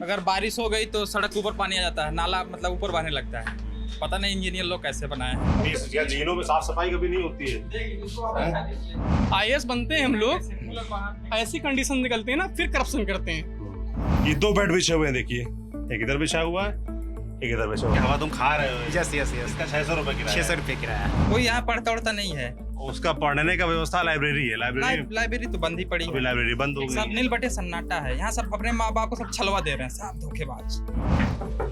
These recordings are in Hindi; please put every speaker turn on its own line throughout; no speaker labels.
अगर बारिश हो गई तो सड़क के ऊपर पानी आ जाता है, नाला मतलब ऊपर बहने लगता है। पता नहीं इंजीनियर लोग कैसे बनाए हैं।
या झीलों में साफ सफाई कभी नहीं होती है।
आईएएस बनते हैं हम लोग, ऐसी कंडीशन निकलते हैं ना, फिर करप्शन करते हैं।
ये 2 बेड बिछे हुए हैं, देखिए एक इधर बिछा हुआ है, एक इधर बिछा हुआ है। हवा तुम खा रहे हो।
Yes yes yes.
इसका 600 रुपए किराया।
600 रुपये किराया।
कोई यहाँ पढ़ता उड़ता नहीं है।
उसका पढ़ने का व्यवस्था लाइब्रेरी है।
लाइब्रेरी तो बंद ही पड़ी
अभी
है।
लाइब्रेरी बंद हो
सब
गई।
नील बटे सन्नाटा है यहाँ। सब अपने माँ बाप को सब छलवा दे रहे हैं, सब धोखेबाज।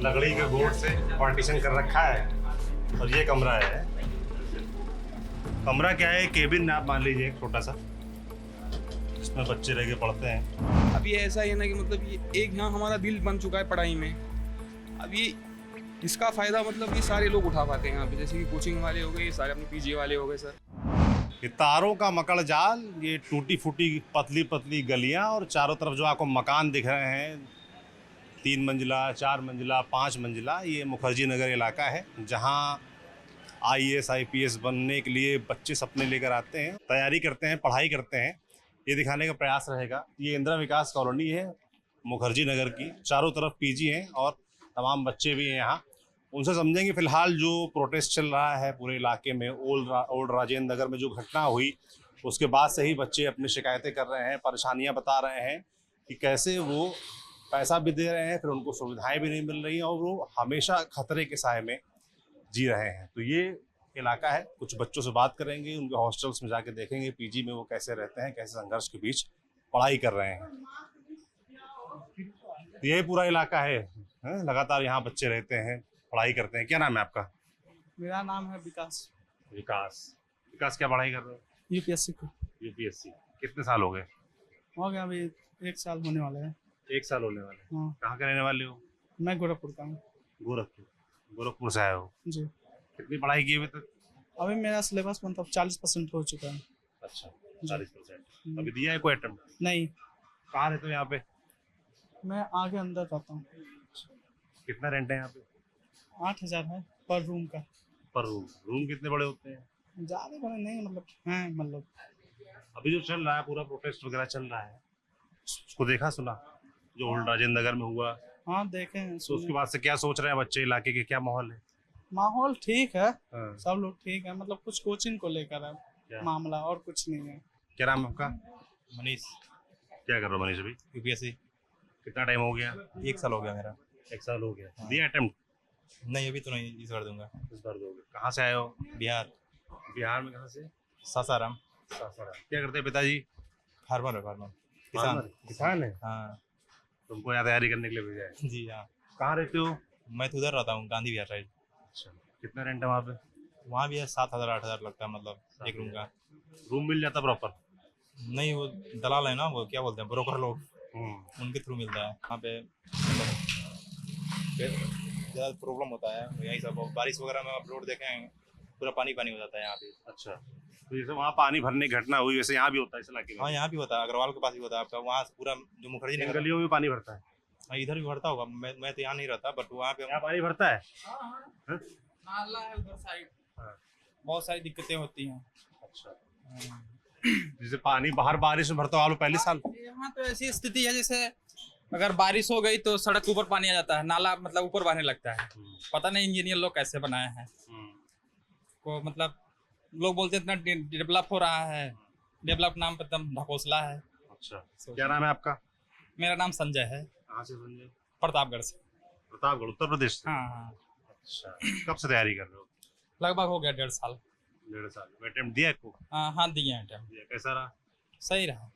लकड़ी के बोर्ड से पार्टीशन कर रखा है और ये कमरा है। कमरा क्या है, केबिन आप मान लीजिए एक छोटा सा, इसमें बच्चे रह के पढ़ते हैं।
अब ये ऐसा है ना कि मतलब ये एक यहाँ हमारा दिल बन चुका है पढ़ाई में। अब ये इसका फायदा मतलब ये सारे लोग उठा पाते हैं यहाँ पे, जैसे कि कोचिंग वाले हो गए, ये सारे अपने पीजी वाले हो गए सर।
ये तारों का मकड़ जाल, ये टूटी फूटी पतली पतली गलियां और चारों तरफ जो आपको मकान दिख रहे हैं, 3 मंजिला, 4 मंजिला, 5 मंजिला, ये मुखर्जी नगर इलाका है जहां आईएएस आईपीएस बनने के लिए बच्चे सपने लेकर आते हैं, तैयारी करते हैं, पढ़ाई करते हैं। ये दिखाने का प्रयास रहेगा। ये इंदिरा विकास कॉलोनी है मुखर्जी नगर की, चारों तरफ पीजी हैं और तमाम बच्चे भी हैं यहाँ। उनसे समझेंगे फिलहाल जो प्रोटेस्ट चल रहा है पूरे इलाके में। ओल्ड राजेंद्र नगर में जो घटना हुई उसके बाद से ही बच्चे अपनी शिकायतें कर रहे हैं, परेशानियां बता रहे हैं कि कैसे वो पैसा भी दे रहे हैं, फिर उनको सुविधाएं भी नहीं मिल रही हैं और वो हमेशा खतरे के साए में जी रहे हैं। तो ये इलाका है। कुछ बच्चों से बात करेंगे, उनके हॉस्टल्स में जाके देखेंगे पीजी में वो कैसे रहते हैं, कैसे संघर्ष के बीच पढ़ाई कर रहे हैं। तो यही पूरा इलाका है, लगातार यहाँ बच्चे रहते हैं, पढ़ाई करते हैं। क्या नाम है आपका?
मेरा नाम है विकास।
विकास क्या पढ़ाई कर रहे हो?
यूपीएससी को।
यूपीएससी। कितने साल हो गए?
हो गया, अभी 1 साल होने वाला है।
1 साल होने वाले।
हाँ।
कहाँ के रहने वाले हो?
मैं गोरखपुर का हूँ।
गोरखपुर से आए हो?
जी।
कितनी पढ़ाई की अभी तक?
अभी मेरा सिलेबस मतलब 40% हो चुका है।
अच्छा, 40%। अभी दिया है कोई अटेम्प्ट?
नहीं,
कहाँ रहते हो यहाँ पे?
मैं आगे अंदर रहता हूँ।
कितना रेंट है यहाँ पे?
8,000 है पर रूम का।
पर रूम कितने बड़े होते हैं?
ज़्यादा बड़े नहीं, मतलब हैं मतलब।
अभी जो चल रहा है पूरा प्रोटेस्ट वगैरह चल रहा है, उसको देखा सुना जो ओल्ड राजेंद्र नगर में हुआ?
हाँ देखे हैं।
तो उसके बाद से क्या सोच रहे हैं बच्चे, इलाके के क्या माहौल है?
माहौल ठीक है,
हाँ।
सब लोग ठीक है, मतलब कुछ कोचिंग को लेकर है मामला, और कुछ नहीं है।
क्या नाम है आपका?
मनीष।
क्या कर रहे हो मनीष अभी?
यूपीएससी।
कितना टाइम हो गया?
1 साल हो गया मेरा।
1 साल हो गया। दिया अटेम्प्ट?
नहीं अभी तो नहीं, इस बार दूंगा।
इस बार दोगे। कहाँ से आए हो?
बिहार।
बिहार में कहाँ से?
सासाराम।
सासाराम। क्या करते हैं पिताजी?
फार्मर है, फार्मर।
किसान है।
हाँ
तुमको यहाँ तैयारी करने के लिए भेजा है?
जी हाँ।
कहाँ रहते हो?
मैं तो उधर रहता हूँ, गांधी विहार साइड।
अच्छा, कितना रेंट है वहाँ पे?
वहाँ भी है 7,000-8,000 लगता है, मतलब एक रूम का।
रूम मिल जाता प्रॉपर?
नहीं, वो दलाल है ना, वो क्या बोलते हैं, ब्रोकर लोग, उनके थ्रू मिलता है वहाँ पे। ज़्यादा प्रॉब्लम होता है यही सब। बारिश वगैरह में आप रोड देखें पूरा पानी पानी हो जाता है यहाँ पे।
अच्छा, तो जैसे वहाँ पानी भरने की घटना हुई वैसे यहाँ भी होता है इस इलाके में?
हाँ यहाँ भी होता है, अग्रवाल के पास भी होता है आपका। वहाँ से पूरा जो मुखर्जी
इन
नगर,
गलियों में पानी भरता है?
हाँ इधर भी भरता होगा। मैं तो यहाँ नहीं रहता, बट वहाँ पे
यहाँ पानी भरता है?
नाला है उधर साइड।
हाँ।
बहुत सारी दिक्कतें होती हैं।
अच्छा, जैसे पानी बाहर बारिश में भरता हो पहले साल?
यहाँ तो ऐसी स्थिति है जैसे अगर बारिश हो गई तो सड़क के ऊपर पानी आ जाता है, नाला मतलब ऊपर बहने लगता है। पता नहीं इंजीनियर लोग कैसे बनाए हैं को। मतलब लोग बोलते हैं इतना डेवलप हो रहा है, डेवलप नाम पर एकदम ढकोसला है।
अच्छा, क्या नाम है आपका?
मेरा नाम संजय है।
कहाँ से संजय?
प्रतापगढ़ से।
प्रतापगढ़, उत्तर प्रदेश से?
हाँ हाँ।
अच्छा, कब से तैयारी कर रहे हो?
लगभग हो गया 1.5 साल।
1.5 साल। अटेम्प्ट दिया आपको?
हाँ दिए हैं टाइम।
कैसा रहा?
सही रहा।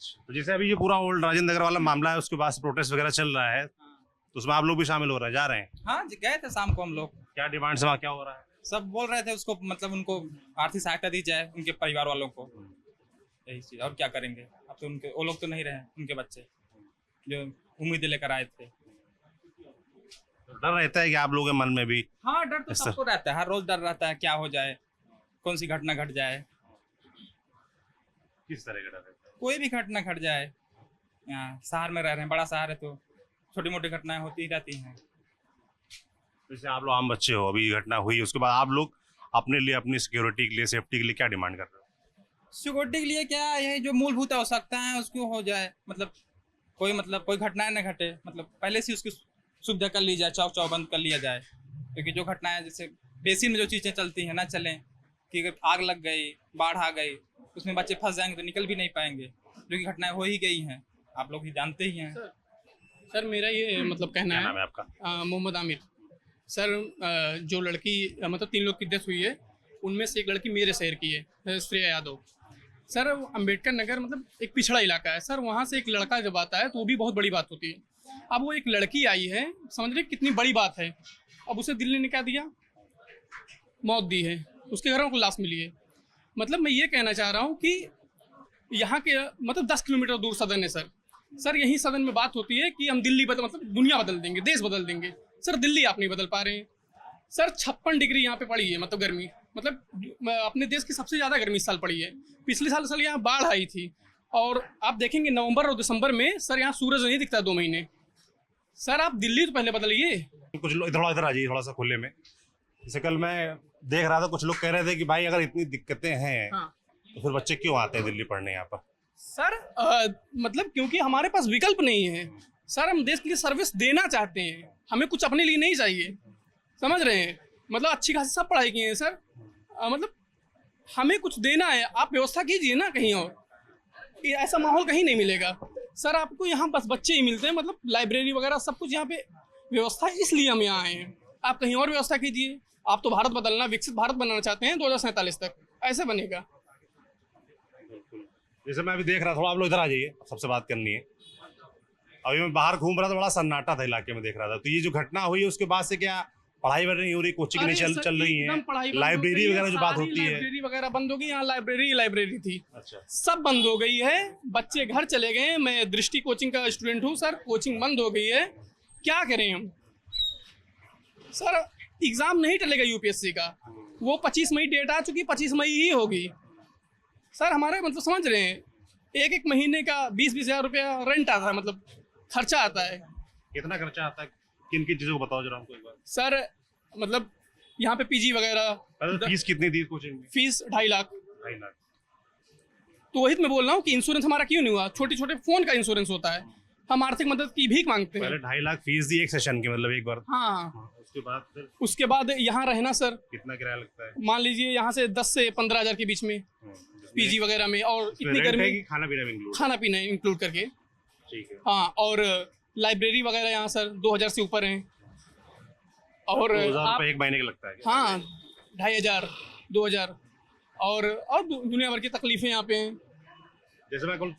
तो जैसे अभी ये पूरा ओल्ड राजेंद्र नगर वाला मामला है, उसके बाद प्रोटेस्ट वगैरह चल रहा है, तो उसमें आप लोग भी शामिल हो रहे हैं, जा रहे हैं?
हाँ गए थे शाम को हम लोग।
क्या डिमांड से वहाँ क्या हो रहा है?
सब बोल रहे थे उसको, मतलब उनको आर्थिक सहायता दी जाए, उनके परिवार वालों को। यही चीज, और क्या करेंगे। अब तो उनके वो लोग तो नहीं रहे, उनके बच्चे जो उम्मीद लेकर आए थे।
तो डर रहता है कि आप लोगों के मन में भी?
हाँ डर तो सबको रहता है, हर रोज डर रहता है, क्या हो जाए, कौन सी घटना घट जाए।
किस तरह का डर रहता है?
कोई भी घटना घट जाए। यहाँ शहर में रह रहे हैं, बड़ा शहर है तो छोटी मोटी घटनाएं होती ही रहती हैं।
जैसे आप लोग आम बच्चे हो, अभी घटना हुई उसके बाद आप लोग अपने लिए, अपनी सिक्योरिटी के लिए, सेफ्टी के लिए क्या डिमांड कर रहे हो?
सिक्योरिटी के लिए क्या, यही जो मूलभूत आवश्यकता है उसको हो जाए। मतलब कोई मतलब कोई घटनाएं न घटे, मतलब पहले से उसकी सुविधा कर ली जाए, चाव बंद कर लिया जाए। क्योंकि जो घटनाएं जैसे बेसिन में जो चीज़ें चलती हैं ना चलें, कि अगर आग लग गई, बाढ़ आ गई, उसमें बच्चे फंस जाएंगे तो निकल भी नहीं पाएंगे, जो कि घटनाएं हो ही गई हैं, आप लोग ही जानते ही हैं।
सर मेरा ये मतलब कहना
क्या नाम है
है,
आपका?
मोहम्मद आमिर। सर जो लड़की मतलब 3 लोग की डेथ हुई है, उनमें से एक लड़की मेरे शहर की है, श्रेया यादव। सर अंबेडकर नगर मतलब एक पिछड़ा इलाका है सर, वहाँ से एक लड़का जब आता है तो वो भी बहुत बड़ी बात होती है। अब वो एक लड़की आई है, समझ रहे कितनी बड़ी बात है। अब उसे दिल्ली ने क्या दिया, मौत दी है, उसके घरों को लाश मिली है। मतलब मैं ये कहना चाह रहा हूँ कि यहाँ के मतलब 10 किलोमीटर दूर सदन है सर। सर यही सदन में बात होती है कि हम दिल्ली मतलब दुनिया बदल देंगे, देश बदल देंगे। सर दिल्ली आप नहीं बदल पा रहे हैं। सर 56 डिग्री यहाँ पे पड़ी है, मतलब गर्मी, मतलब अपने देश की सबसे ज़्यादा गर्मी इस साल पड़ी है। पिछले साल यहाँ बाढ़ आई थी, और आप देखेंगे नवंबर और दिसंबर में सर यहाँ सूरज नहीं दिखता 2 महीने। सर आप दिल्ली तो पहले बदलिए।
कुछ लोग इधर आ जाइए थोड़ा सा खुले में। जैसे कल मैं देख रहा था, कुछ लोग कह रहे थे कि भाई अगर इतनी दिक्कतें हैं तो फिर बच्चे क्यों आते हैं दिल्ली पढ़ने यहाँ पर?
सर मतलब क्योंकि हमारे पास विकल्प नहीं है सर। हम देश के लिए सर्विस देना चाहते हैं, हमें कुछ अपने लिए नहीं चाहिए, समझ रहे हैं। मतलब अच्छी खासी सब पढ़ाई की है सर, मतलब हमें कुछ देना है, आप व्यवस्था कीजिए ना कहीं और। ऐसा माहौल कहीं नहीं मिलेगा सर आपको, यहाँ बस बच्चे ही मिलते हैं, मतलब लाइब्रेरी वगैरह सब कुछ यहाँ पे व्यवस्था, इसलिए हम यहाँ आए हैं। आप कहीं और व्यवस्था कीजिए। आप तो भारत बदलना, विकसित भारत बनाना चाहते हैं 2047 तक, ऐसे बनेगा।
जैसे मैं अभी देख रहा, थोड़ा आप लोग इधर आ जाइए, सबसे बात करनी है। अभी मैं बाहर घूम रहा था, बड़ा सन्नाटा था इलाके में, देख रहा था। तो ये जो घटना हुई है उसके बाद से क्या पढ़ाई वगैरह नहीं हो रही, कोचिंग नहीं चल रही है, लाइब्रेरी वगैरह जो बात होती है,
लाइब्रेरी वगैरह बंद हो गई। यहाँ लाइब्रेरी थी,
अच्छा
सब बंद हो गई है, बच्चे घर चले गए। मैं दृष्टि कोचिंग का स्टूडेंट हूँ सर, कोचिंग बंद हो गई है, क्या करें हम सर? एग्जाम नहीं टलेगा यूपीएससी का, वो 25 मई डेट आ चुकी, 25 मई ही होगी सर। हमारे मतलब समझ रहे हैं, एक महीने का 20-20 हज़ार रुपया रेंट आता है, मतलब खर्चा आता है।
कितना खर्चा आता है, किन किन चीजों को बताओ जरा हमको एक बार।
सर मतलब यहाँ पे पीजी वगैरह,
फीस कितनी दी कोचिंग में?
फीस 2.5 लाख।
2.5 लाख।
तो वही तो मैं बोल रहा हूँ कि इंश्योरेंस हमारा क्यों नहीं हुआ? छोटे छोटे फोन का इंश्योरेंस होता है, हम आर्थिक मदद की भीख मांगते हैं।
पहले 2.5 लाख फीस दी एक सेशन की, मतलब एक बार।
हाँ,
उसके बाद फिर
यहाँ रहना सर,
कितना किराया लगता है?
मान लीजिए यहाँ से 10 से 15 हज़ार के बीच में पीजी वगैरह में, और इतनी गर्मी, खाना पीना इंक्लूड करके।
ठीक है।
हाँ, और लाइब्रेरी वगैरह यहाँ सर 2,000 से ऊपर हैं। और
2,000 एक महीने का लगता है?
हाँ, 2,500 2,000, और दुनिया भर की तकलीफें यहाँ पे हैं।
जैसे मैं कल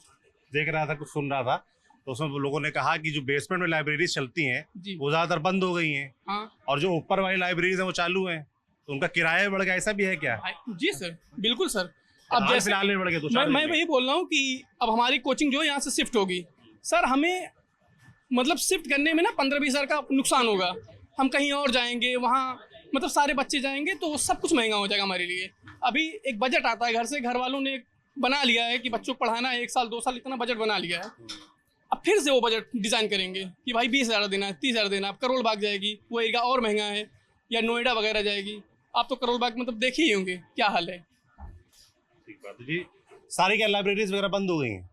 देख रहा था, कुछ सुन रहा था, तो उसमें लोगों ने कहा कि जो बेसमेंट में लाइब्रेरी चलती हैं वो ज्यादातर बंद हो गई हैं।
हाँ,
और जो ऊपर वाली लाइब्रेरीज हैं वो चालू हैं, तो उनका किराया बढ़ गया, ऐसा भी है क्या?
जी सर, बिल्कुल सर। अब
जैसे फिलहाल में बढ़ गया,
मैं वही बोल रहा हूँ कि अब हमारी कोचिंग जो है यहाँ से शिफ्ट होगी सर। हमें मतलब शिफ्ट करने में ना 15-20 हज़ार का नुकसान होगा। हम कहीं और जाएंगे, वहाँ मतलब सारे बच्चे जाएंगे, तो सब कुछ महंगा हो जाएगा हमारे लिए। अभी एक बजट आता है घर से, घर वालों ने बना लिया है कि बच्चों को पढ़ाना है 1 साल 2 साल, इतना बजट बना लिया है। अब फिर से वो बजट डिज़ाइन करेंगे कि भाई 20,000 देना है, 30,000 देना है। अब करोल बाग जाएगी, वो एरिया और महंगा है, या नोएडा वगैरह जाएगी। आप तो करोल बाग मतलब देखे ही होंगे क्या हाल है।
ठीक बात है जी। सारी क्या लाइब्रेरीज वगैरह बंद हो गई हैं?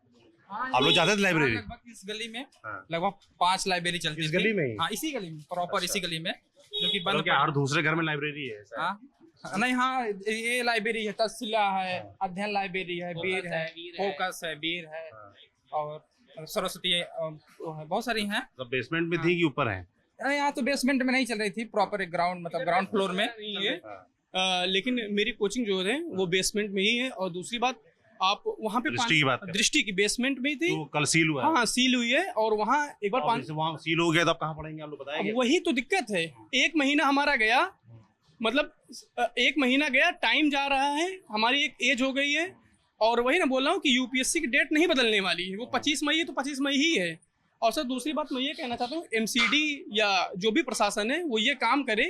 आप लोग जाते थे लाइब्रेरी?
लगभग इस गली में लगभग 5 लाइब्रेरी चलती है।
इस गली में ही?
हाँ, इसी गली में, प्रॉपर इसी गली में, जो कि
बंद। क्या हर दूसरे घर में लाइब्रेरी है?
नहीं, हाँ, ये लाइब्रेरी है, तहसीला है, अध्ययन लाइब्रेरी है, वीर है, फोकस है, वीर है, और सरस्वती है, बहुत सारी हैं।
तो बेसमेंट में थी कि ऊपर है?
यहाँ तो बेसमेंट में नहीं चल रही थी, प्रॉपर ग्राउंड मतलब ग्राउंड फ्लोर में
नहीं है। लेकिन मेरी कोचिंग जो है वो बेसमेंट में ही है। और दूसरी बात, आप वहाँ पे दृष्टि की बेसमेंट में थी,
तो कल सील हुआ है?
हाँ, सील हुई है। और वहाँ एक बार
वहाँ सील हो गया तो आप कहाँ पढ़ेंगे, आप लोग बताएंगे?
वही तो दिक्कत है। 1 महीना हमारा गया, मतलब 1 महीना गया, टाइम जा रहा है, हमारी एक एज हो गई है। और वही ना बोल रहा हूँ कि यूपीएससी की डेट नहीं बदलने वाली है, वो 25 मई है तो 25 मई ही है। और सर दूसरी बात मैं ये कहना चाहता हूँ, एमसीडी या जो भी प्रशासन है वो ये काम करे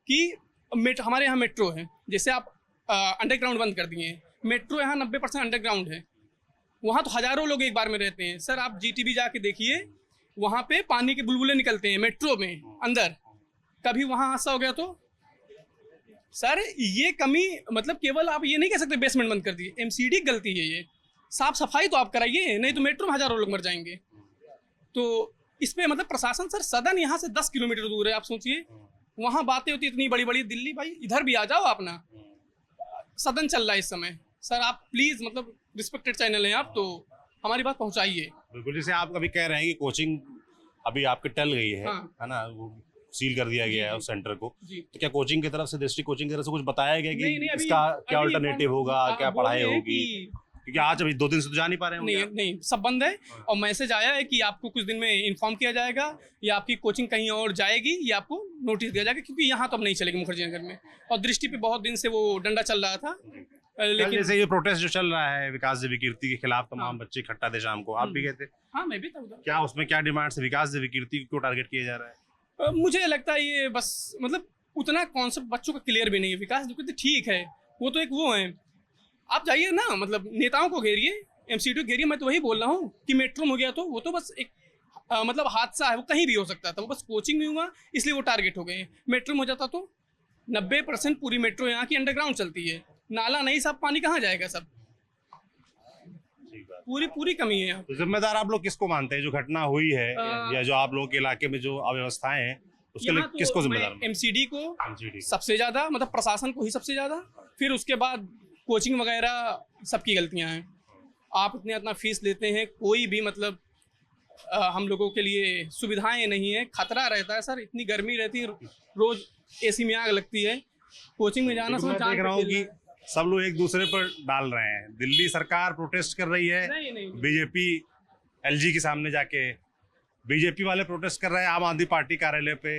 कि हमारे यहाँ मेट्रो है, जैसे आप अंडरग्राउंड बंद कर दिए हैं, मेट्रो यहाँ 90% अंडरग्राउंड है, वहाँ तो हज़ारों लोग एक बार में रहते हैं। सर आप जीटीबी जाके देखिए, वहाँ पे पानी के बुलबुले निकलते हैं मेट्रो में अंदर। कभी वहाँ हादसा हो गया तो सर ये कमी, मतलब केवल आप ये नहीं कह सकते बेसमेंट बंद कर दिए, एमसीडी की गलती है ये। साफ सफाई तो आप कराइए, नहीं तो मेट्रो में हज़ारों लोग मर जाएंगे। तो इस पे मतलब प्रशासन सर, सदन यहाँ से 10 किलोमीटर दूर है, आप सोचिए वहाँ बातें होती इतनी बड़ी बड़ी, दिल्ली भाई इधर भी आ जाओ अपना, सदन चल रहा है इस समय। सर आप प्लीज मतलब रिस्पेक्टेड चैनल हैं आप, तो हमारी बात पहुँचाइए।
बिल्कुल, जैसे आप अभी कह रहे हैं कि कोचिंग अभी आपकी टल गई है,
हाँ।
है ना, वो सील कर दिया गया है उस सेंटर को,
जी।
तो क्या कोचिंग की तरफ से, डिस्ट्रिक्ट कोचिंग की तरफ से कुछ बताया गया कि
नहीं, अभी-
इसका क्या
अभी
अल्टरनेटिव होगा, क्या
बोल
पढ़ाई
रहे हैं
होगी?
कि-
क्योंकि आज अभी 2 दिन से तो जा नहीं पा रहे
नहीं
होंगे।
नहीं, सब बंद है। और मैसेज आया है कि आपको कुछ दिन में इन्फॉर्म किया जाएगा, या आपकी कोचिंग कहीं और जाएगी, या आपको नोटिस दिया जाएगा, क्योंकि यहाँ तो अब नहीं चलेगी मुखर्जी नगर में। और दृष्टि पे बहुत दिन से वो डंडा चल रहा था,
कल
लेकिन
जैसे ये प्रोटेस्ट जो चल रहा है विकास देवी कीर्ति के खिलाफ, तमाम
हाँ।
बच्चे इकट्ठा थे शाम को, आप भी गए थे,
हाँ मैं भी था उधर।
क्या उसमें क्या डिमांड है? विकास देवी कीर्ति को क्यों टारगेट किया जा रहा है?
मुझे लगता है ये बस मतलब उतना कॉन्सेप्ट बच्चों का क्लियर भी नहीं है। विकास तो ठीक है, वो तो एक वो है, आप जाइए ना, मतलब नेताओं को घेरिए, एमसीडी को घेरिए। मैं तो वही बोल रहा हूँ कि मेट्रो में हो गया तो वो तो बस एक मतलब हादसा है, वो कहीं भी हो सकता था, वो बस कोचिंग में हुआ इसलिए वो टारगेट हो गए। मेट्रो में हो जाता तो 90% पूरी मेट्रो यहाँ की अंडरग्राउंड चलती है, नाला नहीं, सब पानी कहाँ जाएगा? सब पूरी कमी है यहाँ।
तो जिम्मेदार आप लोग किसको मानते हैं जो घटना हुई है, या जो आप लोगों के इलाके में जो अव्यवस्थाएं हैं, उसके लिए
यहाँ तो
किसको
मैं
जिम्मेदार?
एमसीडी को
MCD।
सबसे ज्यादा, मतलब प्रशासन को ही सबसे ज्यादा, फिर उसके बाद कोचिंग वगैरह सबकी गलतियां हैं। आप इतना फीस लेते हैं, कोई भी मतलब हम लोगों के लिए सुविधाएं नहीं है, खतरा रहता है सर, इतनी गर्मी रहती है, रोज एसी में आग लगती है, कोचिंग में जाना
देखो, मैं
समझ
देख रहा हूँ कि सब लोग एक दूसरे पर डाल रहे हैं। दिल्ली सरकार प्रोटेस्ट कर रही है,
नहीं।
बीजेपी एलजी के सामने जाके, बीजेपी वाले प्रोटेस्ट कर रहे हैं आम आदमी पार्टी कार्यालय पे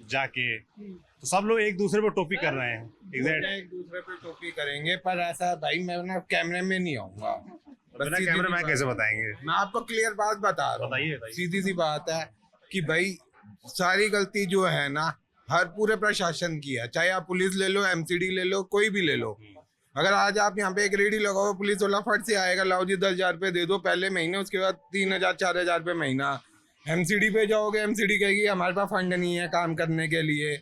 जाके, तो सब लोग एक दूसरे पर टोपी कर रहे हैं। एग्जैक्ट
एक दूसरे पे टोपी करेंगे, पर ऐसा भाई मैं ना कैमरे में नहीं आऊंगा,
बिना कैमरे में कैसे बताएंगे?
मैं आपको क्लियर बात बता रहा
बताइए,
हूँ।
बताइए।
सीधी सी बात है कि भाई सारी गलती जो है ना हर पूरे प्रशासन की है, चाहे आप पुलिस ले लो, एमसीडी ले लो, कोई भी ले लो। अगर आज आप यहाँ पे एक रेडी लगाओ, पुलिस वाला फट से आएगा, लाओ जी 10,000 रुपये दे दो पहले महीने, उसके बाद 3,000 4,000 रुपये महीना। एमसीडी पे जाओगे, एमसीडी कहेगी हमारे पास फंड नहीं है काम करने के लिए।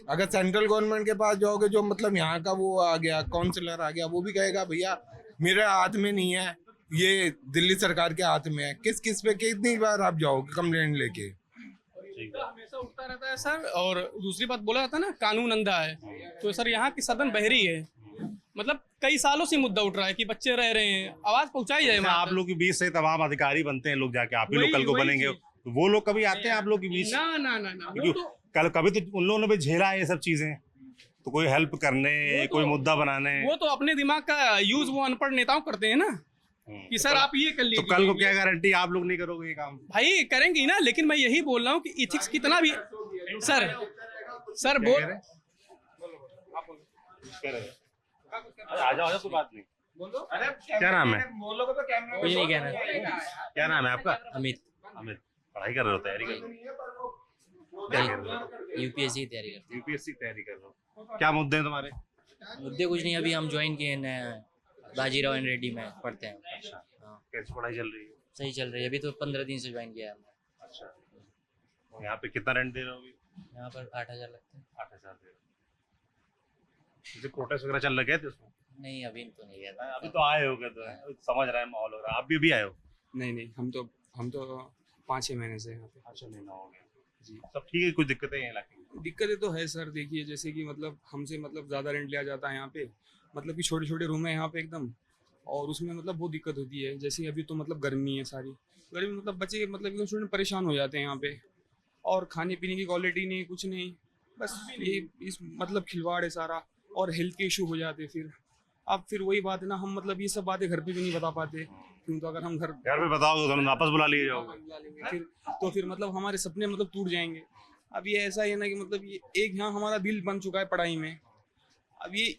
अगर सेंट्रल गवर्नमेंट के पास जाओगे, जो मतलब यहाँ का वो आ गया, काउंसलर आ गया, वो भी कहेगा भैया मेरे हाथ में नहीं है, ये दिल्ली सरकार के हाथ में है। किस पे कितनी बार आप जाओगे कंप्लेंट लेके?
हमेशा उठता रहता है सर। और दूसरी बात बोला जाता है ना, कानून अंधा है, तो सर यहाँ की सदन बहरी है, मतलब कई सालों से मुद्दा उठ रहा है कि बच्चे रह रहे हैं, आवाज पहुंचाई जाए।
आप लोग के बीच से तमाम अधिकारी बनते हैं लोग, जाके आप ही लोग कल को
वही
बनेंगे,
चीज़।
तो वो लोग कभी आते हैं आप लोग के बीच?
ना वो
क्योंकि
तो
कल कभी तो उन लोगों ने भी झेला है ये सब चीजें, तो कोई हेल्प करने, कोई मुद्दा बनाने,
वो तो अपने दिमाग का यूज वो अनपढ़ नेताओं करते हैं ना, कि सर आप ये कर
तो
लीजिए।
कल को क्या गारंटी आप लोग नहीं करोगे ये काम?
भाई करेंगे ना, लेकिन मैं यही बोल रहा हूँ कि इथिक्स कितना भी सर बोल
आ जाओ, कोई बात नहीं। क्या नाम है?
कुछ नहीं कहना।
क्या नाम है आपका?
अमित,
अमित। पढ़ाई कर रहे हो, तैयारी कर रहे हो? क्या कर रहे हो?
यूपीएससी की तैयारी करते
यूपीएससी की तैयारी कर रहे हो? क्या मुद्दे हैं तुम्हारे?
हैं। मुद्दे कुछ नहीं, अभी हम ज्वाइन किए नया बाजीराव एंड रेड्डी में पढ़ते हैं। हाँ,
कैसी पढ़ाई चल रही है?
सही चल रही है, अभी तो 15 दिन से ज्वाइन किया है हमने।
अच्छा, और यहाँ पे कितना रेंट दे रहे हो अभी?
यहाँ पर 8,000 लगते हैं।
8,000 दे रहे हो। जैसे प्रोटेस्ट वगैरह चल रहे गए थे उसमें?
नहीं अभी तो नहीं गया।
अभी तो आए हो गए, तो समझ रहे हैं माहौल हो रहा है। आप भी आए हो?
नहीं, हम तो 5-6 महीने से यहाँ पे।
अच्छा, महीना हो गया
जी।
सब ठीक है? कुछ दिक्कतें हैं इलाके में?
दिक्कतें तो है सर, देखिए जैसे कि मतलब हमसे मतलब ज़्यादा रेंट लिया जाता है यहाँ पे, मतलब कि छोटे छोटे रूम है यहाँ पे एकदम, और उसमें मतलब बहुत दिक्कत होती है। जैसे अभी तो मतलब गर्मी है, सारी गर्मी, मतलब बच्चे मतलब एकदम स्टूडेंट परेशान हो जाते हैं यहाँ पे, और खाने पीने की क्वालिटी नहीं, कुछ नहीं, बस ये इस मतलब खिलवाड़ है सारा, और हेल्थ के इशू हो जाते फिर। अब फिर वही बात है ना, हम मतलब ये सब बातें घर पे भी नहीं बता पाते, क्यों? तो अगर हम घर
पे बताओगे तो वापस बुला लिए जाओगे।
बुला लेंगे फिर, तो फिर मतलब हमारे सपने मतलब टूट जाएंगे। अब ये ऐसा है ना कि मतलब ये एक यहाँ हमारा दिल बन चुका है पढ़ाई में, अब ये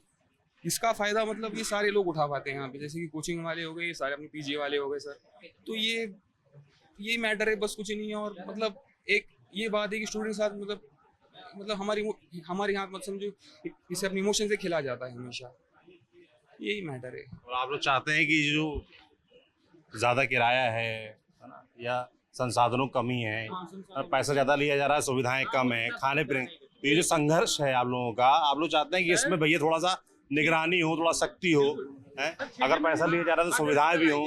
इसका फ़ायदा मतलब ये सारे लोग उठा पाते हैं यहाँ पे, जैसे कि कोचिंग वाले हो गए, ये सारे अपने पीजी वाले हो गए सर। तो ये मैटर है, बस कुछ नहीं है। और मतलब एक ये बात है कि स्टूडेंट के साथ मतलब हमारे यहाँ मत समझो, इसे अपने इमोशन से खेला जाता है हमेशा, यही मैटर है।
और आप लोग चाहते हैं कि जो ज़्यादा किराया है ना, या संसाधनों कमी है, पैसा ज़्यादा लिया जा रहा है, सुविधाएं कम है, खाने पीने, तो ये जो संघर्ष है आप लोगों का, आप लोग चाहते हैं कि इसमें भैया थोड़ा सा निगरानी हो, थोड़ा सख्ती हो, है? अगर पैसा लिया जा रहा है तो सुविधाएं भी हो,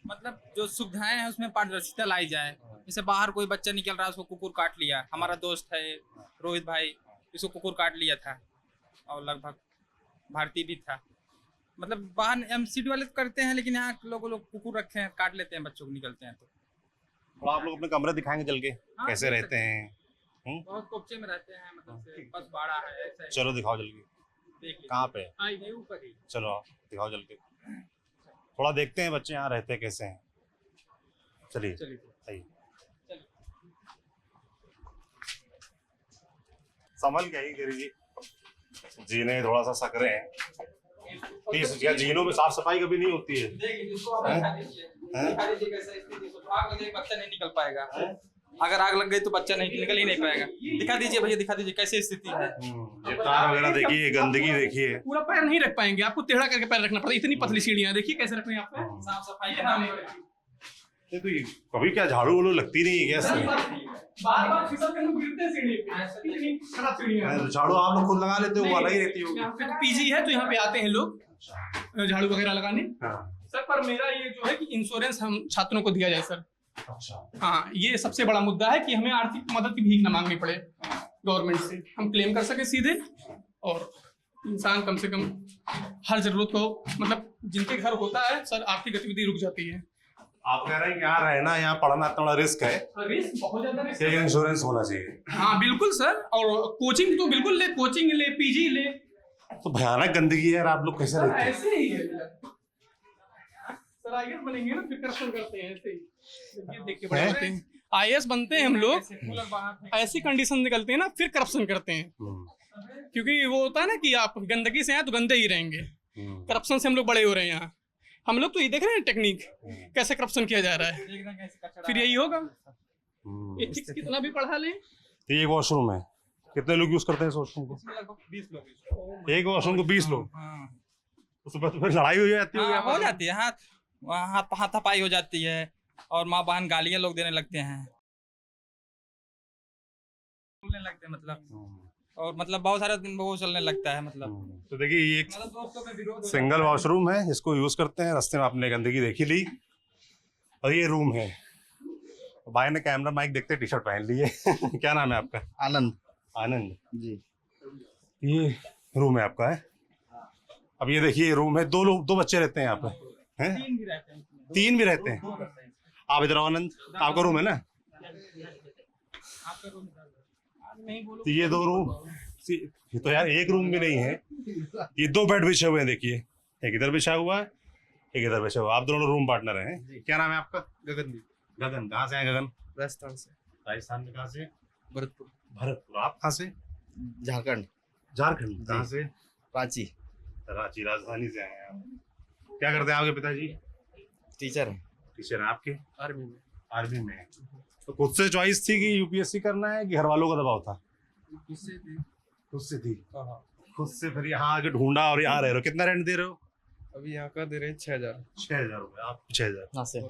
मतलब जो सुविधाएं हैं उसमें पारदर्शिता लाई जाए। जैसे बाहर कोई बच्चा निकल रहा है, उसको कुकुर काट लिया। हमारा दोस्त है रोहित भाई, इसको कुकुर काट लिया था और लगभग भारतीय भी था। मतलब बाहर एमसीडी वाले तो करते हैं, लेकिन यहाँ लोग कुकुर रखे हैं, काट लेते हैं बच्चों को, निकलते हैं तो।
आप लोग अपने कमरे दिखाएंगे चल के
हाँ,
कैसे
देख
रहते
सकते
हैं?
बहुत कोपचे में रहते हैं, मतलब से बस बाड़ा है ऐसा है।
चलो दिखाओ जल के,
देख लीजिए।
कहाँ पे है?
ये ऊपर ही।
चलो आओ, दिखाओ जल के, थोड़ा देखते हैं बच्चे यहाँ रहते कैसे हैं। चलिए
चलिए
आइए। संभल के ही गिरी जीने थोड़ा सा सकरे हैं। क्या जीनों में साफ सफाई कभी नहीं होती है?
देखिए इसको आप दिखा दीजिए। दिखा दीजिए कैसा स्थिति है। आग लगे बच्चा नहीं निकल पाएगा। अगर आग लग गई तो बच्चा नहीं निकल ही नहीं पाएगा। दिखा दीजिए भैया, दिखा दीजिए कैसी स्थिति है।
ये तार वगैरह देखिए, गंदगी देखिए।
पूरा पैर नहीं रख पाएंगे, आपको टेढ़ा करके पैर रखना पड़ता है। इतनी पतली सीढ़ियां देखिए कैसे रख रहे हैं आप पैर।
साफ सफाई है।
ये तो कभी क्या झाड़ू वाड़ू लगती नहीं है क्या इसमें?
बार बार फिसल कर लोग गिरते हैं सीढ़ी पे। इतनी खराब सीढ़ियां हैं।
झाड़ू आप लोग खुद लगा लेते हो, वो अलग ही रहती होगी।
यहाँ पे पीजी है तो यहाँ पे आते हैं लोग झाड़ू वगैरह लगाने।
हाँ।
सर पर मेरा ये जो है कि इंश्योरेंस हम छात्रों को दिया जाए सर।
अच्छा।
हाँ, ये सबसे बड़ा मुद्दा है कि हमें आर्थिक मदद की भीख न मांगनी पड़े गवर्नमेंट से, हम क्लेम कर सके सीधे, और इंसान कम से कम हर जरूरत को, मतलब जिनके घर होता है सर आर्थिक गतिविधि रुक जाती है।
आप कह रहे हैं कि यहाँ रहना, यहाँ पढ़ना थोड़ा रिस्क है,
रिस्क बहुत ज्यादा रिस्क
लेकिन इंश्योरेंस होना चाहिए।
हाँ बिल्कुल सर, और कोचिंग तो बिल्कुल ले, कोचिंग ले, पीजी ले।
तो भयानक गंदगी है यार, आप लोग कैसे रहते हैं?
ऐसे ही है सर, आईएएस बनेंगे ना फिर करप्शन करते हैं ऐसे ही। देख के बड़े होते हैं, आईएएस बनते हैं हम लोग, ऐसी कंडीशन निकलते हैं ना फिर करप्शन करते हैं। क्योंकि वो होता है ना कि आप गंदगी से हैं तो गंदे ही रहेंगे। करप्शन से हम लोग बड़े हो रहे हैं यहाँ। हम लोग तो ये देख रहे हैं टेक्निक कैसे करप्शन किया जा रहा है, फिर यही होगा। एथिक्स कितना भी पढ़ा लें।
तो ये वॉशरूम है, कितने लोग यूज करते हैं इस वॉशरूम को?
लगभग 20 लोग।
एक वॉशरूम को 20 लोग। उसमें तो फिर लड़ाई हो जाती होगी।
हो जाती है, हाथापाई हो जाती है और माँ बहन गालियां लोग देने लगते हैं, बोलने लगते हैं मतलब, और मतलब बहुत सारा दिन वो चलने लगता है मतलब।
तो देखिए ये एक
मतलब दोस्तों में विरोध हो
सिंगल वॉशरूम है, इसको यूज करते हैं। रास्ते में आपने गंदगी देखी ली, और ये रूम है। भाई ने कैमरा माइक देखते टी शर्ट पहन ली है। क्या नाम है आपका?
आनंद
आनंद
जी।
ये रूम है आपका है? अब ये देखिए ये रूम है, दो बच्चे रहते हैं यहाँ पे, हैं?
3 भी रहते हैं।
3 भी रहते हैं। आप इधर आओ आनंद, आपका रूम है ना?
आपका रूम
तो ये 2 रूम, ये तो यार एक रूम भी नहीं है, ये 2 बेड बिछे हुए हैं। देखिए एक इधर बिछा हुआ है, एक इधर बिछा हुआ। आप दोनों रूम पार्टनर हैं। क्या नाम है आपका?
गगनदीप,
गगन। कहाँ से हैं गगन?
राजस्थान से।
राजस्थान में कहाँ से?
भरतपुर,
भरतपुर। आप कहाँ से?
झारखंड,
झारखंड। कहाँ से?
रांची।
रांची राजधानी से आए हैं आप। क्या करते हैं आपके पिताजी?
टीचर है,
टीचर हैं। आपके?
आर्मी में।
आर्मी में। तो खुद से चॉइस थी कि यूपीएससी करना है कि घर वालों का दबाव था? खुद से थी। खुद से फिर यहाँ आके ढूंढा और यहाँ रह रहे हो। कितना रेंट दे रहे हो?
अभी यहाँ का दे रहे हैं 6,000।
6,000 रुपए। आप 6,000?
हाँ से।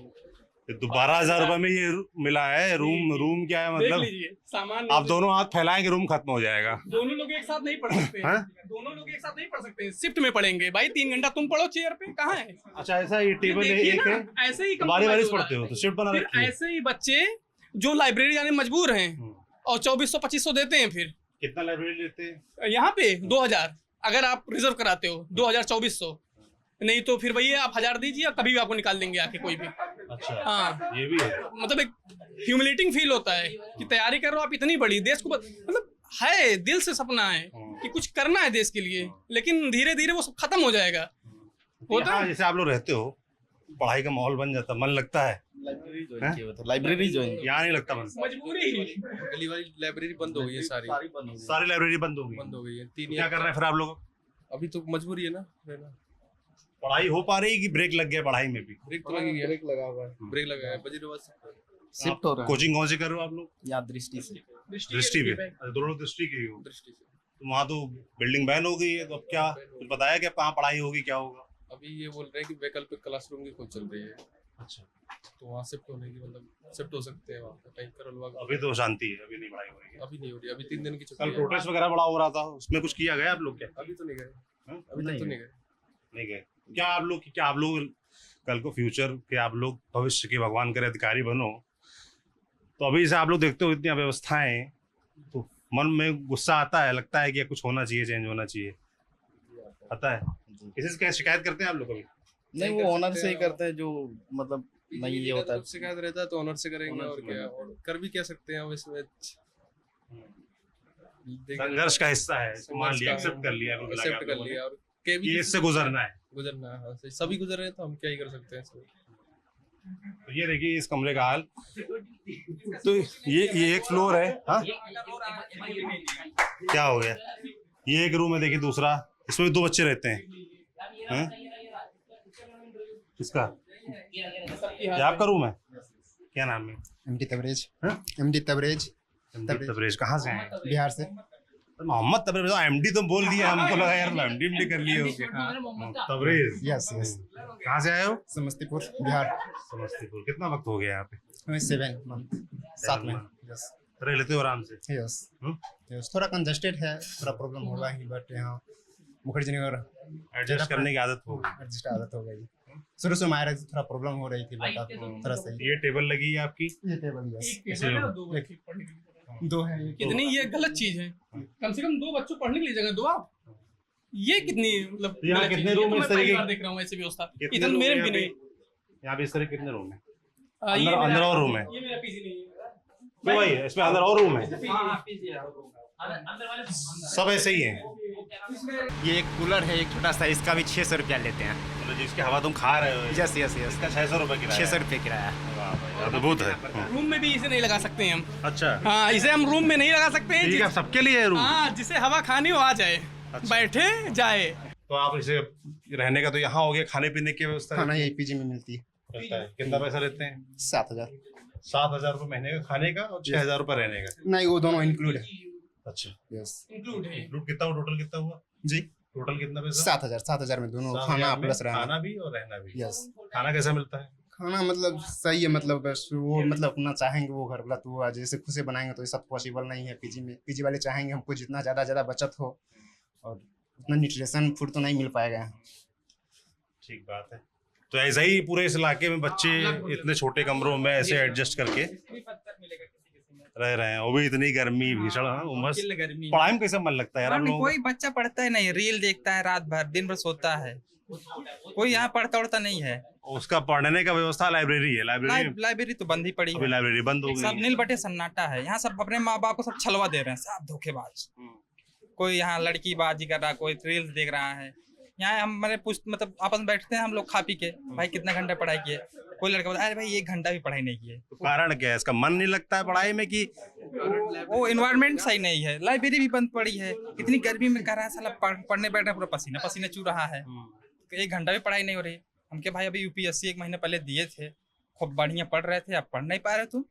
तो 12,000 रुपए में ये मिला है रूम। रूम क्या है
देख
मतलब?
लीजिए सामान।
आप दोनों हाथ फैलाएंगे रूम खत्म हो जाएगा।
दोनों लोग एक साथ नहीं पढ़ सकते
हाँ?
दोनों लोग एक साथ नहीं पढ़ सकते, शिफ्ट में पढ़ेंगे भाई। 3 घंटा तुम पढ़ो चेयर पे, कहाँ है?
अच्छा ऐसा ये टेबल
देखिए
एक
ना,
है,
ऐसे ही
बारी बारी
compromise हो
पढ़ते
रहा
हो
है।
तो शिफ्ट बना
फिर
रखी है।
ऐसे ही बच्चे जो लाइब्रेरी जाने मजबूर हैं और 2400-2500 देते हैं। फिर
कितना लाइब्रेरी लेते हैं?
यहाँ पे 2000 अगर आप रिजर्व कराते हो, 2000-2400। नहीं तो फिर भैया आप 1000 दीजिए, कभी भी आपको निकाल देंगे आके कोई भी।
अच्छा
हाँ,
ये भी है।
मतलब एक ह्यूमिलेटिंग फील होता है कि तैयारी कर रहे हो आप इतनी बड़ी, देश को मतलब है दिल से सपना है कि कुछ करना है देश के लिए, लेकिन धीरे धीरे वो सब खत्म हो जाएगा। होता
यहाँ
है
जैसे आप लोग रहते हो, पढ़ाई का माहौल बन जाता, मन लगता है?
लाइब्रेरी ज्वाइन किया हुआ था, लाइब्रेरी ज्वाइन।
यहाँ नहीं लगता मन।
मजबूरी ही।
गली वाली लाइब्रेरी बंद हो गई है, सारी बंद हो गई।
सारी लाइब्रेरी बंद हो गई।
बंद हो गई है। 3
क्या कर रहे हैं फिर आप लोग?
अभी तो मजबूरी है ना रहना।
पढ़ाई हो पा रही कि ब्रेक लग गया पढ़ाई में भी?
ब्रेक तो लगी है, ब्रेक लगा हुआ है, ब्रेक लगा है। वजीराबाद
शिफ्ट हो रहा है। कोचिंग कौन सी कर रहे हो आप लोग?
यहाँ दृष्टि से।
दृष्टि पे। अच्छा, दोनों लोग दृष्टि के ही हो।
दृष्टि से।
तो वहाँ तो बिल्डिंग बैन हो गई है, तो अब क्या कुछ बताया क्या कहाँ पढ़ाई होगी, क्या होगा?
अभी ये बोल रहे हैं कि वैकल्पिक क्लासरूम की खोज चल रही है।
अच्छा,
तो वहाँ शिफ्ट होने की मतलब शिफ्ट हो सकते हैं वहाँ पे कहीं करलवा।
अभी तो शांति है, अभी नहीं पढ़ाई हो रही है।
अभी नहीं हो रही, अभी 3 दिन की छुट्टी
कल
है।
प्रोटेस्ट वगैरह बड़ा हो रहा था, उसमें कुछ किया गया आप लोग? क्या
अभी तो नहीं गए,
हाँ?
अभी तक तो नहीं गए।
नहीं गए? क्या आप लोग कल को फ्यूचर के आप लोग भविष्य के भगवान करे अधिकारी बनो, तो अभी से आप लोग देखते हो इतनी अव्यवस्थाएं, तो मन में गुस्सा आता है, लगता है कि कुछ होना चाहिए, चेंज होना चाहिए, आता है। किसी से क्या शिकायत करते हैं आप लोग कभी?
नहीं, वो ओनर से ही करते हैं, जो मतलब नहीं ये होता है।
जब शिकायत रहता है तो ऑनर से करेंगे, और क्या, और कर भी क्या सकते हैं अब इसमें।
संघर्ष का हिस्सा है, मान लिया, एक्सेप्ट कर लिया,
एक्सेप्ट कर लिया, और के भी
ये इससे गुजरना है।
गुजरना है। हाँ, सभी गुजर रहे हैं तो हम क्या ही कर सकते हैं।
तो ये देखिए इस कमरे का हाल। तो ये एक फ्लोर है। हाँ, क्या हो गया? ये एक रूम है, देखिए दूसरा, इसमें भी 2 बच्चे रहते हैं। किसका? ये आपका रूम है? क्या नाम है?
एमडी तबरेज।
हाँ?
एमडी तबरेज।
तबरेज कहाँ से हैं?
बिहार से।
मोहम्मद तबरेज, एमडी तो बोल दिया, हमको लगा यार एमडी कर लिए होगे। Tabrez,
yes yes.
कहाँ से आए हो?
समस्तीपुर बिहार।
समस्तीपुर। कितना वक्त हो गया यहाँ पे?
7 मंथ। 7 में। यस।
रह लेते हो आराम से?
यस। यस, थोड़ा कंजस्टेड है, थोड़ा प्रॉब्लम होगा ही, बट यहाँ मुखर्जी नगर
एडजस्ट करने की आदत हो गई।
एडजस्ट आदत हो गई। शुरू से हमारे थोड़ा प्रॉब्लम हो रही थी, बट अब थोड़ा सही।
ये टेबल लगी है आपकी?
ये टेबल, यस। 2 है।
कितनी ये गलत चीज है। कम से कम 2 बच्चों पढ़ने के लिए जगह दो आप। ये कितनी मतलब
यहाँ
गलत
कितने
चीज़ है।
रूम
ये तो
इस
मैं
तरह
पहली
के?
बार देख रहा हूँ ऐसी व्यवस्था।
कितने
इधर
रूम
मेरे
है
भी
यहाँ
नहीं।
पे? यहाँ पे इस तरह कितने रूम है?
ये
अंदर
मेरा-
और रूम है?
ये मेरा पीजी नहीं है।
तो भाई इसमें अंदर और रूम है? सब ऐसे ही है?
ये एक कूलर है, एक छोटा सा, इसका भी 600 रुपया लेते हैं।
मतलब जिसकी हवा तुम खा रहे हो,
यस यस यस।
इसका 600 रुपए किराया?
600 रुपये किराया।
वाह भाई, अद्भुत है।
रूम में भी इसे नहीं लगा सकते हैं हम।
अच्छा,
हाँ, इसे हम रूम में नहीं लगा सकते हैं।
ठीक है, सबके लिए है रूम?
हाँ, जिसे हवा खानी हो आ जाए,
अच्छा।
बैठे जाए।
तो आप इसे रहने का तो यहाँ हो गया, खाने पीने की व्यवस्था
खाना यही पीजी में मिलती है।
रहता है। कितना पैसा लेते हैं?
7000।
7,000 रुपए महीने का खाने का और 6,000 रुपए रहने का?
नहीं, वो दोनों इंक्लूड है।
अच्छा,
यस।
इंक्लूड है।
इंक्लूड कितना हुआ? टोटल कितना हुआ?
जी,
टोटल कितना पैसा?
7,000 में दोनों,
7,000
खाना
में
प्लस रहना।
खाना भी और रहना भी?
यस।
खाना कैसा मिलता है?
खाना मतलब सही है, मतलब बस वो मतलब अपना चाहेंगे वो घर वाला, तो वो जैसे खुद से बनाएंगे तो ये सब पॉसिबल नहीं है पीजी में। पीजी वाले चाहेंगे हमको जितना ज़्यादा बचत हो, और उतना न्यूट्रिशन फूड तो नहीं मिल पाएगा।
ठीक बात है। तो ऐसा ही पूरे इस इलाके में बच्चे इतने छोटे कमरों में ऐसे एडजस्ट करके रह रहे हैं, वो भी इतनी गर्मी, भीषण उमस।
गर्मी।
पढ़ाई में कैसा मन लगता है यार आप लोगों
कोई बच्चा पढ़ता है नहीं, रील देखता है रात भर, दिन भर सोता है, कोई यहाँ पढ़ता उड़ता नहीं है।
को? उसका पढ़ने का व्यवस्था लाइब्रेरी है?
लाइब्रेरी तो बंद ही पड़ी
अभी
है,
लाइब्रेरी बंद हो
सब
गई।
नील बटे सन्नाटा है। यहाँ सब अपने माँ बाप को सब छलवा दे रहे हैं, सब धोखेबाज। कोई यहाँ लड़की बाजी कर रहा है, कोई रील्स देख रहा है। यहाँ हम मतलब आपस में बैठते हैं हम लोग खा पी के, भाई कितना घंटा पढ़ाई किए? कोई लड़का बोलता है अरे भाई 1 घंटा भी पढ़ाई नहीं किए।
तो कारण क्या है इसका? मन नहीं लगता है पढ़ाई में कि
वो एनवायरनमेंट सही नहीं है। लाइब्रेरी भी बंद पड़ी है, इतनी गर्मी में कर रहा है साला, पढ़ने बैठ रहा, पूरा पसीना पसीना चू रहा है। 1 घंटा भी पढ़ाई नहीं हो रही। हम क्या भाई, अभी यूपीएससी 1 महीने पहले दिए थे, खूब बढ़िया पढ़ रहे थे, अब पढ़ नहीं पा रहे तुम?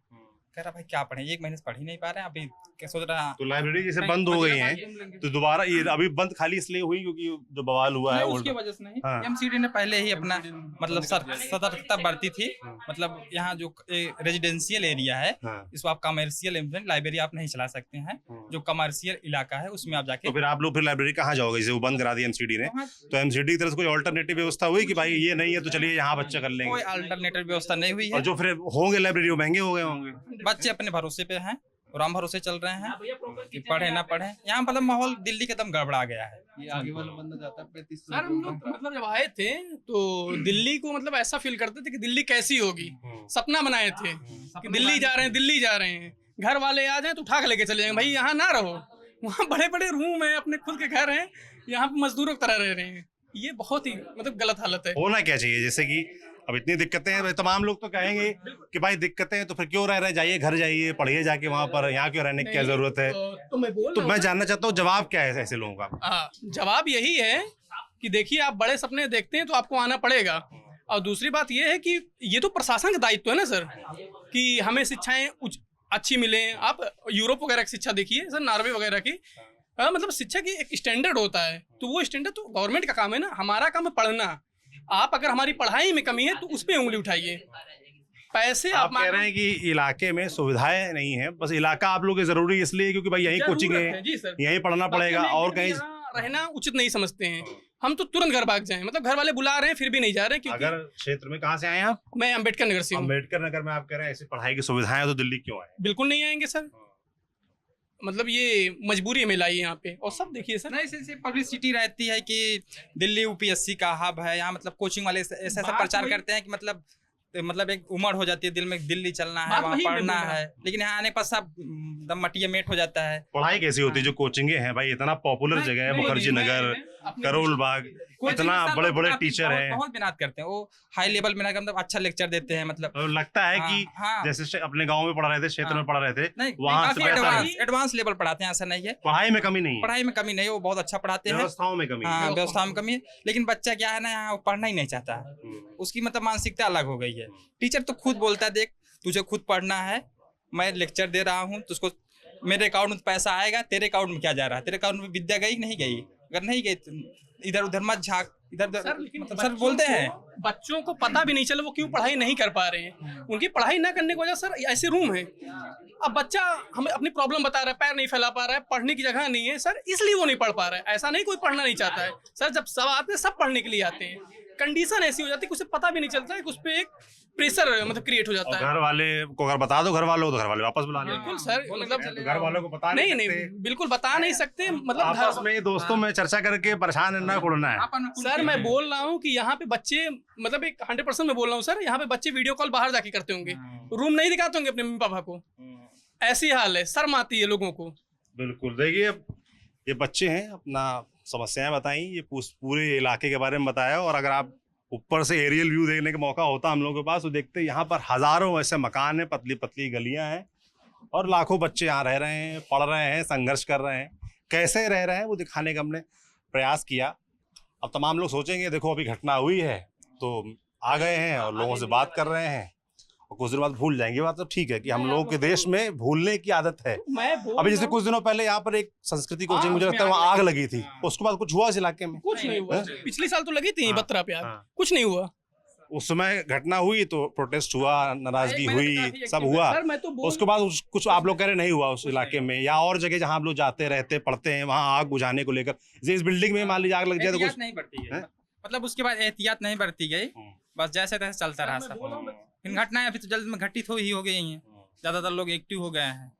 कह रहा भाई क्या पढ़े, 1 महीने से पढ़ ही नहीं पा रहे, अभी क्या सोच रहा।
तो लाइब्रेरी जैसे बंद हो गई है, तो दोबारा ये अभी बंद खाली इसलिए हुई क्योंकि जो बवाल हुआ है
उसकी वजह से नहीं,
हाँ।
एमसीडी ने पहले ही अपना मतलब सतर्कता बरती थी। मतलब यहाँ जो रेजिडेंशियल एरिया है,
हाँ।
इसको आप कमर्शियल लाइब्रेरी आप नहीं चला सकते हैं। जो कमर्शियल इलाका है उसमें आप जाके,
तो फिर आप लोग फिर लाइब्रेरी कहाँ जाओगे? जैसे वो बंद करा दी एमसीडी ने, तो एमसीडी की तरफ से कोई अल्टरनेटिव व्यवस्था हुई कि भाई ये नहीं है तो चलिए यहाँ बच्चा कर लेंगे?
कोई अल्टरनेटिव व्यवस्था नहीं हुई
और
है।
जो फिर होंगे लाइब्रेरी वो महंगे हो गए होंगे।
बच्चे अपने भरोसे पे हैं, राम भरोसे चल रहे हैं कि पढ़े ना पढ़े। यहाँ मतलब माहौल दिल्ली के एकदम गड़बड़ा गया है।
ये आगे वाला बंदा जाता है 35
सर हम लोग मतलब जब आए थे तो दिल्ली को मतलब ऐसा फील करते थे कि दिल्ली कैसी होगी। सपना बनाए थे कि दिल्ली जा रहे हैं, दिल्ली जा रहे हैं। घर वाले आ जाएं तो उठा के लेके चले जाएंगे, भाई यहाँ ना रहो, वहाँ बड़े बड़े रूम है, अपने खुद के घर हैं, यहाँ पे मजदूरों की तरह रह रहे हैं। ये बहुत ही मतलब गलत हालत है।
होना क्या चाहिए? जैसे कि अब इतनी दिक्कतें हैं, तमाम लोग तो कहेंगे कि भाई दिक्कतें हैं तो फिर क्यों रह रहे, जाइए घर जाइए, पढ़िए जाके वहाँ पर, यहाँ क्यों रहने की क्या जरूरत है?
तो मैं बोल
तो
रहा
मैं
हूँ
जानना चाहता हूँ जवाब क्या है ऐसे लोगों का?
हाँ, जवाब यही है कि देखिए आप बड़े सपने देखते हैं तो आपको आना पड़ेगा। और दूसरी बात ये है कि ये तो प्रशासन का दायित्व है ना सर, कि हमें शिक्षाएं अच्छी मिले। आप यूरोप वगैरह की शिक्षा देखिए सर, नॉर्वे वगैरह की, मतलब शिक्षा की एक स्टैंडर्ड होता है, तो वो स्टैंडर्ड तो गवर्नमेंट का काम है ना, हमारा काम है पढ़ना। आप अगर हमारी पढ़ाई में कमी है तो उस पे उंगली उठाइए। पैसे
आप कह रहे हैं कि इलाके में सुविधाएं नहीं है, बस इलाका आप लोग के जरूरी इसलिए क्योंकि भाई यही कोचिंग है,
जी सर,
यहीं पढ़ना पड़ेगा और कहीं
रहना उचित नहीं समझते हैं। हम तो तुरंत घर भाग जाएं, मतलब घर वाले बुला रहे हैं फिर भी नहीं जा रहे क्योंकि
अगर क्षेत्र में कहाँ से आए हैं आप?
मैं अम्बेडकर नगर से हूँ।
अम्बेडकर नगर में आप कह रहे हैं ऐसी पढ़ाई की सुविधाएं हैं तो दिल्ली क्यों आए?
बिल्कुल नहीं आएंगे सर, मतलब ये मजबूरी में लाई यहाँ पे। और सब देखिए सर,
नहीं ऐसे पब्लिसिटी रहती है कि दिल्ली यूपीएससी का हब है, यहाँ मतलब कोचिंग वाले ऐसा ऐसा
बात
प्रचार
वही-
करते हैं कि मतलब एक उम्र हो जाती है दिल में, दिल्ली चलना है,
बात
वहाँ
वही मैं
पढ़ना
बोल रहा
है, लेकिन यहाँ आने पर सब दम मटिया मेट हो जाता है।
पढ़ाई कैसी होती है? जो कोचिंगे हैं भाई, इतना पॉपुलर
नहीं,
जगह है
नहीं,
मुखर्जी
नहीं,
नगर,
मैं अपने
करोल बाग,
कोचिंग
इतना
में सब
बड़े
लोग
बड़े
काफी
टीचर हैं।
बहुत मेहनत करते हैं, वो हाई लेवल में मतलब अच्छा लेक्चर देते हैं, मतलब
और लगता है
हाँ,
कि
हाँ।
जैसे अपने गांव में पढ़ रहे थे, क्षेत्र
हाँ।
में पढ़ रहे थे,
नहीं
वहाँ
काफी
से बेहतर है।
एडवांस लेवल पढ़ाते हैं, ऐसा नहीं है।
पढ़ाई में कमी नहीं है,
पढ़ाई में कमी नहीं है, वो बहुत अच्छा पढ़ाते हैं।
व्यवस्थाओं में कमी है।
हाँ, व्यवस्था में कमी है, लेकिन बच्चा क्या है ना, यहाँ वो पढ़ना ही नहीं चाहता है, उसकी मतलब मानसिकता अलग हो गई है। टीचर तो खुद बोलता है, देख तुझे खुद पढ़ना है, मैं लेक्चर दे रहा हूँ, तुझको मेरे अकाउंट में पैसा आएगा, तेरे अकाउंट में क्या जा रहा है, तेरे अकाउंट में विद्या गई नहीं गई, अगर नहीं गई तो इधर उधर मत झाँक, इधर
सर लेकिन
मतलब सर
बच्चों
बोलते
को-
हैं।
बच्चों को पता भी नहीं चला वो क्यों पढ़ाई नहीं कर पा रहे हैं। उनकी पढ़ाई ना करने की वजह सर ऐसे रूम है। अब बच्चा हमें अपनी प्रॉब्लम बता रहा है, पैर नहीं फैला पा रहा है, पढ़ने की जगह नहीं है सर, इसलिए वो नहीं पढ़ पा रहा है। ऐसा नहीं कोई पढ़ना नहीं चाहता है सर, जब सब आते हैं सब पढ़ने के लिए आते हैं। कंडीशन ऐसी हो जाती है कि उसे पता भी नहीं चलता है कि उस पर एक प्रेशर मतलब क्रिएट हो
और
जाता है।
घर वाले को अगर बता दो घर वालों को, तो घर वाले वापस बुला लेंगे।
बिल्कुल सर, मतलब
घर वालों को पता
नहीं
नहीं
नहीं
सकते।
बिल्कुल बता नहीं सकते, मतलब
आपस में दोस्तों में चर्चा करके परेशान ना उड़ना है।
सर मैं बोल रहा हूँ कि यहाँ पे बच्चे मतलब एक 100% में बोल रहा हूँ सर, यहाँ पे बच्चे वीडियो कॉल बाहर जाके करते होंगे, रूम नहीं दिखाते होंगे अपने मम्मी पापा को। ऐसी हाल है, शर्म आती है लोगों को।
बिल्कुल, देखिए ये बच्चे हैं, अपना समस्याएं बताई, ये पूरे इलाके के बारे में बताया। और अगर आप ऊपर से एरियल व्यू देखने का मौका होता हम लोगों के पास, तो देखते यहाँ पर हजारों ऐसे मकान हैं, पतली पतली गलियां हैं, और लाखों बच्चे यहाँ रह रहे हैं, पढ़ रहे हैं, संघर्ष कर रहे हैं। कैसे रह रहे हैं वो दिखाने का हमने प्रयास किया। अब तमाम लोग सोचेंगे देखो अभी घटना हुई है तो आ गए हैं और लोगों से बात कर रहे हैं और कुछ दिन बाद भूल जाएंगे। बात तो ठीक है कि हम लोगों के देश में भूलने की आदत है। अभी जैसे कुछ दिनों पहले यहाँ पर एक संस्कृति कोचिंग, मुझे लगता है वहाँ आग लगी थी, उसके बाद कुछ हुआ इस इलाके में?
कुछ नहीं हुआ। पिछले साल तो लगी थी
हाँ,
बत्रा पे आग,
हाँ।
कुछ नहीं हुआ।
उस समय घटना हुई तो प्रोटेस्ट हुआ, नाराजगी हुई, सब हुआ।
सर मैं तो
उसके बाद कुछ आप लोग कह रहे नहीं हुआ उस इलाके में, या और जगह जहाँ आप लोग जाते रहते पढ़ते हैं वहाँ आग बुझाने को लेकर, इस बिल्डिंग में मान लीजिए आग लग जाए तो
एहतियात
कुछ
नहीं बरती
हैं?
गई, मतलब उसके बाद एहतियात नहीं बरती गई, बस जैसे तैसे चलता रहा सब। इन घटनाएं अभी तो जल्द में घटित हो गई हैं, ज्यादातर लोग एक्टिव हो गए हैं।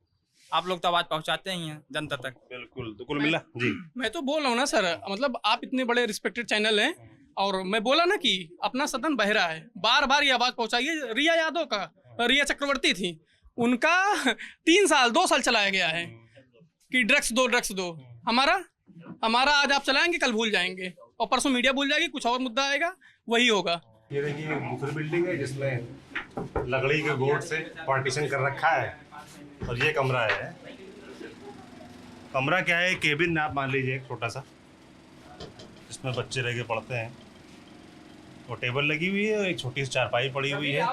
आप लोग तो आवाज पहुंचाते ही हैं जनता तक।
बिल्कुल, तो कुल मिला जी।
मैं तो बोल रहा हूँ ना सर, मतलब आप इतने बड़े रिस्पेक्टेड चैनल हैं, और मैं बोला ना कि अपना सदन बहरा है, बार बार ये आवाज पहुंचाइए। रिया यादव का, रिया चक्रवर्ती थी, उनका 3 साल 2 साल चलाया गया है कि ड्रग्स दो। हमारा आज आप चलाएंगे कल भूल जाएंगे, और परसों मीडिया भूल जाएगी, कुछ और मुद्दा आएगा वही होगा।
ये देखिए दूसरी बिल्डिंग है जिसमें लकड़ी के बोर्ड से पार्टीशन कर रखा है, और ये कमरा है। कमरा क्या है, केबिन आप मान लीजिए एक छोटा सा, जिसमें बच्चे रह के पढ़ते हैं। और टेबल लगी हुई है और एक छोटी सी चारपाई पड़ी हुई है।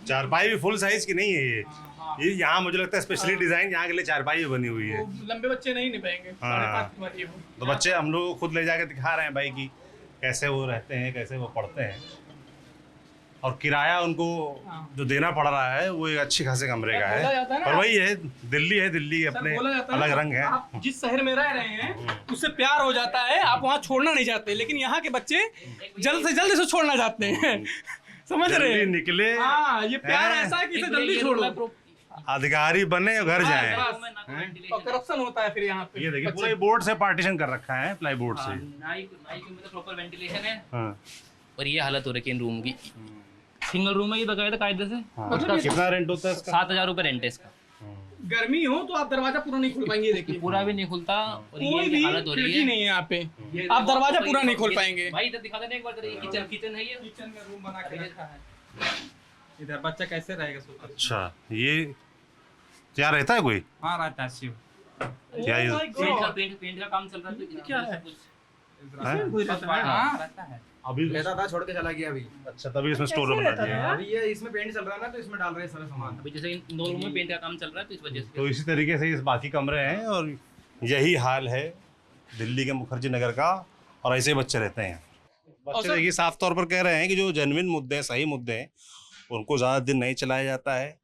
चारपाई भी फुल साइज की नहीं है ये यहाँ मुझे लगता है स्पेशली डिजाइन यहाँ के लिए चारपाई बनी हुई है।
लंबे बच्चे नहीं पाएंगे।
हाँ। तो बच्चे हम लोग खुद ले जाके दिखा रहे हैं भाई कि कैसे वो रहते हैं, कैसे वो पढ़ते हैं। और किराया उनको जो देना पड़ रहा है वो एक अच्छी खासे कमरे का है। पर वही है, दिल्ली के अपने अलग रंग है।
आप जिस शहर में रह रहे हैं उससे प्यार हो जाता है, आप वहाँ छोड़ना नहीं चाहते, लेकिन यहाँ के बच्चे जल्द से जल्द इसे छोड़ना चाहते हैं। समझ रहे हैं?
निकले
हाँ, ये प्यार ऐसा है कि इसे जल्दी छोड़ो,
अधिकारी बने और घर जाए।
और करप्शन होता है फिर यहाँ पे।
ये देखिए पूरा बोर्ड से पार्टीशन कर रखा है, प्लाई बोर्ड से।
मतलब प्रॉपर वेंटिलेशन है,
हाँ।
और ये हालत हो रही है इन रूम की। सिंगल रूम है ये बकायदा कायदे से।
हाँ। कितना रेंट होता है इसका?
7,000 रुपये रेंट है इसका।
गर्मी हो तो आप दरवाजा पूरा नहीं खोल पाएंगे। देखिए
पूरा भी नहीं खुलता, और
कोई
ये
भी
हालत हो रही
खिड़की
है।
नहीं है यहाँ पे, आप दरवाजा पूरा नहीं खोल पाएंगे।
भाई इधर दिखा देना एक बार, ये किचन है, ये
किचन में रूम बना के रखा है, इधर बच्चा कैसे रहेगा सोचो।
अच्छा, ये क्या रहता है कोई?
हाँ रहता है शिव।
क्या ये?
पेंट का काम चल रहा है।
क्या है?
हाँ रहता है।
अभी
रहता था, छोड़ के चला गया अभी।
अच्छा, तभी इसमें स्टोर रूम बना दिया है।
अभी ये इसमें पेंट चल रहा है ना, तो इसमें डाल रहे हैं सारा सामान।
अभी जैसे इन 2 रूम में पेंट का काम चल रहा है, तो इस वजह से।
तो इसी तरीके से इस बाकी कमरे हैं, और यही हाल है दिल्ली के मुखर्जी नगर का, और ऐसे बच्चे रहते हैं। बच्चे देखिए साफ तौर पर कह रहे हैं कि जो जेन्युइन मुद्दे हैं, सही मुद्दे हैं, उनको ज़्यादा दिन नहीं चलाया जाता है,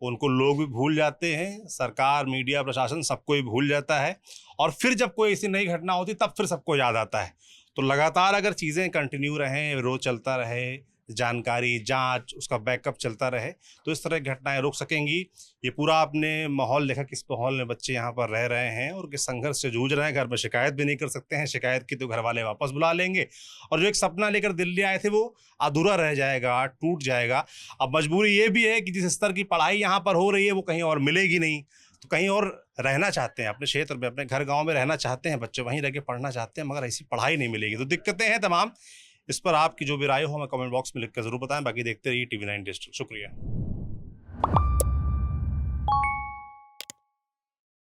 उनको लोग भी भूल जाते हैं, सरकार, मीडिया, प्रशासन सबको ही भूल जाता है, और फिर जब कोई ऐसी नई घटना होती तब फिर सबको याद आता है। तो लगातार अगर चीज़ें कंटिन्यू रहें, रोज चलता रहे, जानकारी, जांच, उसका बैकअप चलता रहे, तो इस तरह की घटनाएं रुक सकेंगी। ये पूरा आपने माहौल देखा, किस माहौल में बच्चे यहाँ पर रह रहे हैं और किस संघर्ष से जूझ रहे हैं। घर में शिकायत भी नहीं कर सकते हैं, शिकायत की तो घर वाले वापस बुला लेंगे, और जो एक सपना लेकर दिल्ली आए थे वो अधूरा रह जाएगा, टूट जाएगा। अब मजबूरी ये भी है कि जिस स्तर की पढ़ाई यहाँ पर हो रही है वो कहीं और मिलेगी नहीं, तो कहीं और रहना चाहते हैं, अपने क्षेत्र में, अपने घर गाँव में रहना चाहते हैं बच्चे, वहीं रह के पढ़ना चाहते हैं, मगर ऐसी पढ़ाई नहीं मिलेगी। तो दिक्कतें हैं तमाम। इस पर आपकी जो भी राय हो हमें कमेंट बॉक्स में लिख कर जरूर बताएं। बाकी देखते रहिए TV9 डिजिटल। शुक्रिया।